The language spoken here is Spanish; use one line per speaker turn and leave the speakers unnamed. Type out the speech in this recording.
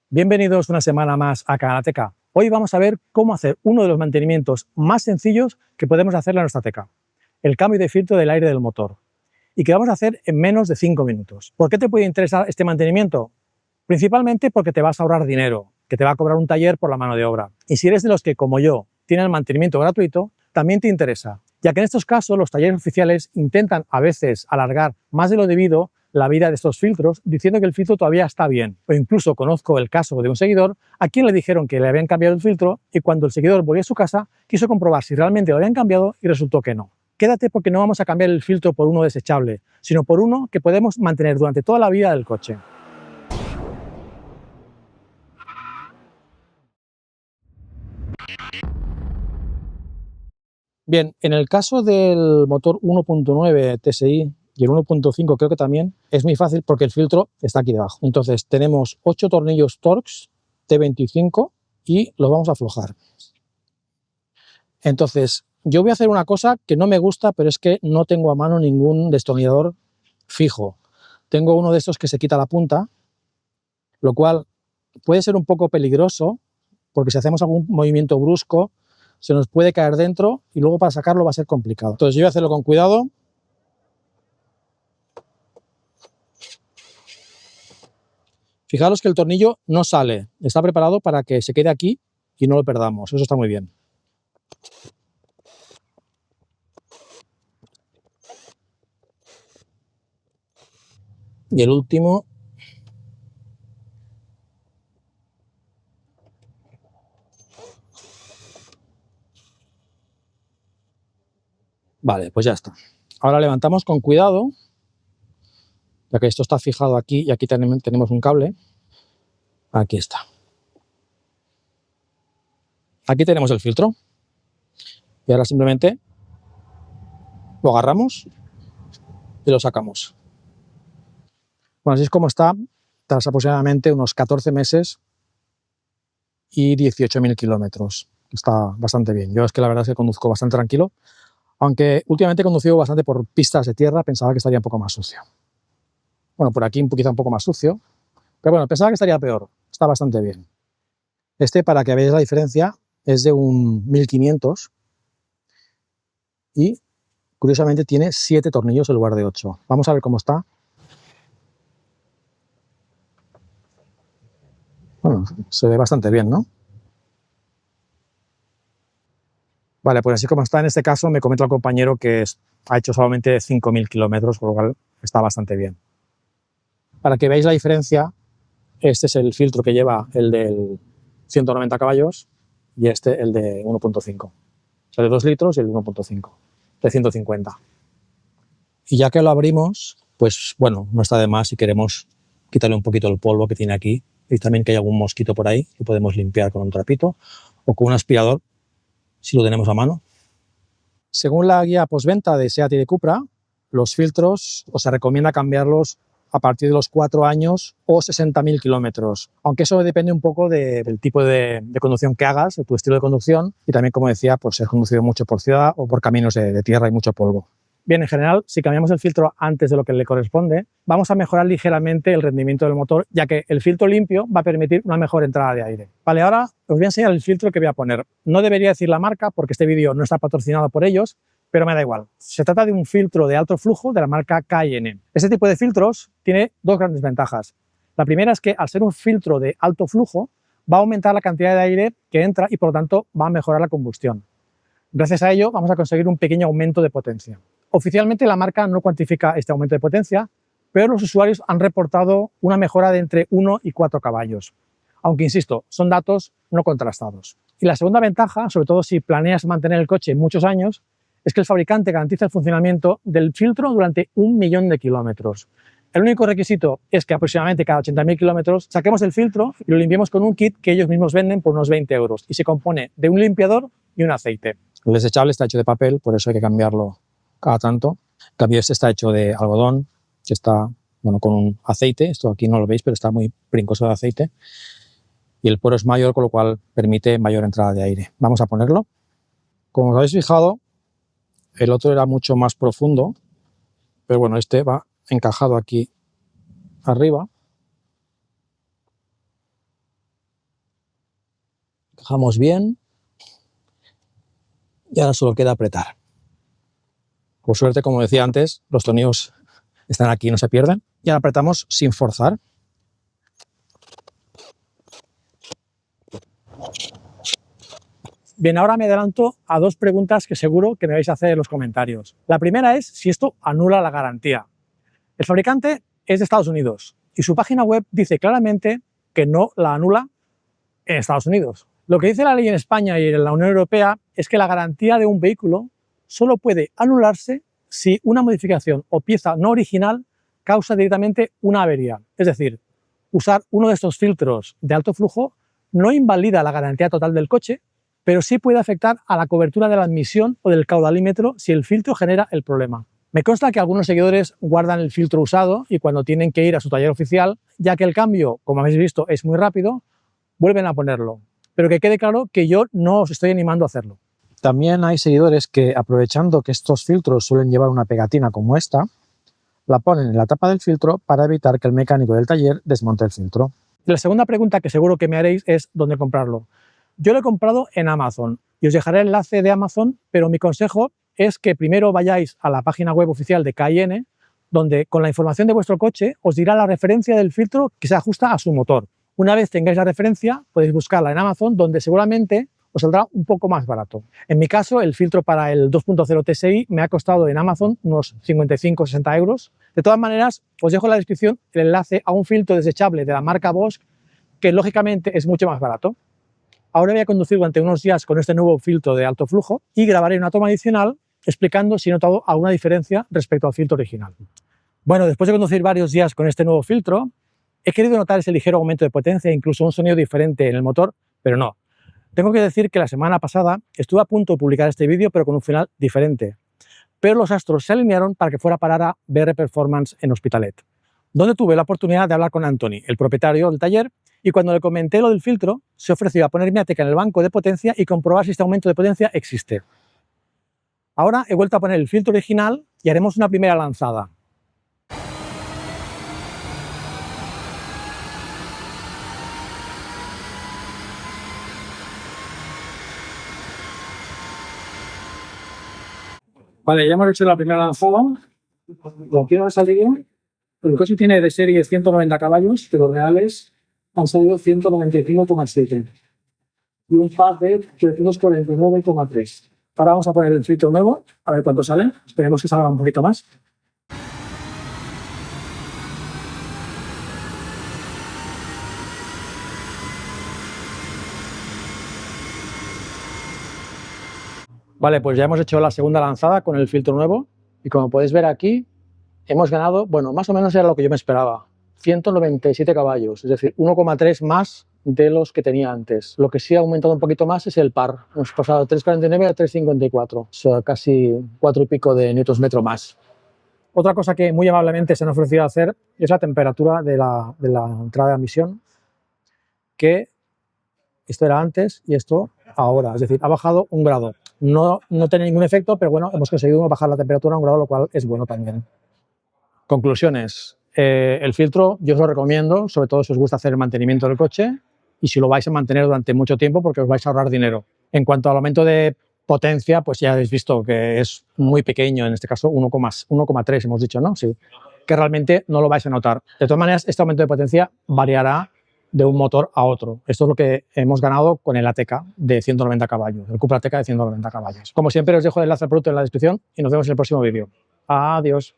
Bienvenidos una semana más a Canal Teca. Hoy vamos a ver cómo hacer uno de los mantenimientos más sencillos que podemos hacer en nuestra Teca, el cambio de filtro del aire del motor, y que vamos a hacer en menos de 5 minutos. ¿Por qué te puede interesar este mantenimiento? Principalmente porque te vas a ahorrar dinero, que te va a cobrar un taller por la mano de obra. Y si eres de los que, como yo, tienen el mantenimiento gratuito, también te interesa, ya que en estos casos los talleres oficiales intentan a veces alargar más de lo debido la vida de estos filtros, diciendo que el filtro todavía está bien. O incluso conozco el caso de un seguidor a quien le dijeron que le habían cambiado el filtro y cuando el seguidor volvió a su casa quiso comprobar si realmente lo habían cambiado y resultó que no. Quédate porque no vamos a cambiar el filtro por uno desechable, sino por uno que podemos mantener durante toda la vida del coche. Bien, en el caso del motor 1.9 TSI y el 1.5 creo que también, es muy fácil porque el filtro está aquí debajo. Entonces tenemos 8 tornillos Torx T25 y los vamos a aflojar. Entonces yo voy a hacer una cosa que no me gusta, pero es que no tengo a mano ningún destornillador fijo. Tengo uno de estos que se quita la punta, lo cual puede ser un poco peligroso porque si hacemos algún movimiento brusco se nos puede caer dentro y luego para sacarlo va a ser complicado. Entonces yo voy a hacerlo con cuidado. Fijaros que el tornillo no sale, está preparado para que se quede aquí y no lo perdamos, eso está muy bien. Y el último. Vale, pues ya está. Ahora levantamos con cuidado, ya que esto está fijado aquí y aquí tenemos un cable. Aquí está. Aquí tenemos el filtro. Y ahora simplemente lo agarramos y lo sacamos. Bueno, así es como está, tras aproximadamente unos 14 meses y 18.000 kilómetros. Está bastante bien. Yo es que la verdad es que conduzco bastante tranquilo, aunque últimamente he conducido bastante por pistas de tierra, pensaba que estaría un poco más sucio. Bueno, por aquí quizá un poco más sucio, pero bueno, pensaba que estaría peor. Está bastante bien. Este, para que veáis la diferencia, es de un 1500 y curiosamente tiene 7 tornillos en lugar de 8. Vamos a ver cómo está. Bueno, se ve bastante bien, ¿no? Vale, pues así como está en este caso, me comenta el compañero que ha hecho solamente 5.000 kilómetros, por lo cual está bastante bien. Para que veáis la diferencia, este es el filtro que lleva el del 190 caballos y este el de 1.5. O sea, de 2 litros y el de 1.5, de 150. Y ya que lo abrimos, pues bueno, no está de más si queremos quitarle un poquito el polvo que tiene aquí y también que hay algún mosquito por ahí que podemos limpiar con un trapito o con un aspirador si lo tenemos a mano. Según la guía postventa de SEAT y de Cupra, los filtros se recomienda cambiarlos a partir de los 4 años o 60.000 kilómetros, aunque eso depende un poco del tipo de conducción que hagas, de tu estilo de conducción y también, como decía, pues si has conducido mucho por ciudad o por caminos de tierra y mucho polvo. Bien, en general, si cambiamos el filtro antes de lo que le corresponde, vamos a mejorar ligeramente el rendimiento del motor, ya que el filtro limpio va a permitir una mejor entrada de aire. Vale, ahora os voy a enseñar el filtro que voy a poner. No debería decir la marca porque este vídeo no está patrocinado por ellos, pero me da igual. Se trata de un filtro de alto flujo de la marca Cayenne. Este tipo de filtros tiene 2 grandes ventajas. La primera es que al ser un filtro de alto flujo, va a aumentar la cantidad de aire que entra y por lo tanto va a mejorar la combustión. Gracias a ello vamos a conseguir un pequeño aumento de potencia. Oficialmente la marca no cuantifica este aumento de potencia, pero los usuarios han reportado una mejora de entre 1 y 4 caballos. Aunque, insisto, son datos no contrastados. Y la segunda ventaja, sobre todo si planeas mantener el coche muchos años, es que el fabricante garantiza el funcionamiento del filtro durante 1.000.000 de kilómetros. El único requisito es que aproximadamente cada 80.000 kilómetros saquemos el filtro y lo limpiemos con un kit que ellos mismos venden por unos 20 euros y se compone de un limpiador y un aceite. El desechable está hecho de papel, por eso hay que cambiarlo cada tanto. En cambio, este está hecho de algodón, que está bueno, con un aceite. Esto aquí no lo veis, pero está muy brincoso de aceite. Y el poro es mayor, con lo cual permite mayor entrada de aire. Vamos a ponerlo. Como os habéis fijado, el otro era mucho más profundo, pero bueno, este va encajado aquí arriba. Bajamos bien. Y ahora solo queda apretar. Por suerte, como decía antes, los tornillos están aquí, no se pierden. Y ahora apretamos sin forzar. Bien, ahora me adelanto a dos preguntas que seguro que me vais a hacer en los comentarios. La primera es si esto anula la garantía. El fabricante es de Estados Unidos y su página web dice claramente que no la anula en Estados Unidos. Lo que dice la ley en España y en la Unión Europea es que la garantía de un vehículo solo puede anularse si una modificación o pieza no original causa directamente una avería. Es decir, usar uno de estos filtros de alto flujo no invalida la garantía total del coche, pero sí puede afectar a la cobertura de la admisión o del caudalímetro si el filtro genera el problema. Me consta que algunos seguidores guardan el filtro usado y cuando tienen que ir a su taller oficial, ya que el cambio, como habéis visto, es muy rápido, vuelven a ponerlo. Pero que quede claro que yo no os estoy animando a hacerlo. También hay seguidores que, aprovechando que estos filtros suelen llevar una pegatina como esta, la ponen en la tapa del filtro para evitar que el mecánico del taller desmonte el filtro. Y la segunda pregunta que seguro que me haréis es ¿dónde comprarlo? Yo lo he comprado en Amazon y os dejaré el enlace de Amazon, pero mi consejo es que primero vayáis a la página web oficial de Cayenne, donde con la información de vuestro coche os dirá la referencia del filtro que se ajusta a su motor. Una vez tengáis la referencia, podéis buscarla en Amazon, donde seguramente os saldrá un poco más barato. En mi caso, el filtro para el 2.0 TSI me ha costado en Amazon unos 55-60 euros. De todas maneras, os dejo en la descripción el enlace a un filtro desechable de la marca Bosch, que lógicamente es mucho más barato. Ahora voy a conducir durante unos días con este nuevo filtro de alto flujo y grabaré una toma adicional explicando si he notado alguna diferencia respecto al filtro original. Bueno, después de conducir varios días con este nuevo filtro, he querido notar ese ligero aumento de potencia e incluso un sonido diferente en el motor, pero no. Tengo que decir que la semana pasada estuve a punto de publicar este vídeo, pero con un final diferente. Pero los astros se alinearon para que fuera a parar a BR Performance en Hospitalet, donde tuve la oportunidad de hablar con Anthony, el propietario del taller, y cuando le comenté lo del filtro, se ofreció a poner mi Ateca en el banco de potencia y comprobar si este aumento de potencia existe. Ahora he vuelto a poner el filtro original y haremos una primera lanzada. Vale, ya hemos hecho la primera lanzada. Lo quiero salir bien. El coche tiene de serie 190 caballos, pero reales han salido 195,7 y un par de 349,3. Ahora vamos a poner el filtro nuevo, a ver cuánto sale. Esperemos que salga un poquito más. Vale, pues ya hemos hecho la segunda lanzada con el filtro nuevo y como podéis ver aquí, hemos ganado, bueno, más o menos era lo que yo me esperaba, 197 caballos, es decir, 1,3 más de los que tenía antes. Lo que sí ha aumentado un poquito más es el par. Hemos pasado de 3,49 a 3,54, o sea, casi 4 y pico de newtons metro más. Otra cosa que muy amablemente se han ofrecido a hacer es la temperatura de la entrada de admisión, que esto era antes y esto ahora, es decir, ha bajado 1 grado. No tiene ningún efecto, pero bueno, hemos conseguido bajar la temperatura a 1 grado, lo cual es bueno también. Conclusiones. El filtro yo os lo recomiendo, sobre todo si os gusta hacer el mantenimiento del coche y si lo vais a mantener durante mucho tiempo porque os vais a ahorrar dinero. En cuanto al aumento de potencia, pues ya habéis visto que es muy pequeño, en este caso 1,3 hemos dicho, ¿no? Sí, que realmente no lo vais a notar. De todas maneras, este aumento de potencia variará de un motor a otro. Esto es lo que hemos ganado con el Ateca de 190 caballos, el Cupra Ateca de 190 caballos. Como siempre, os dejo el enlace al producto en la descripción y nos vemos en el próximo vídeo. Adiós.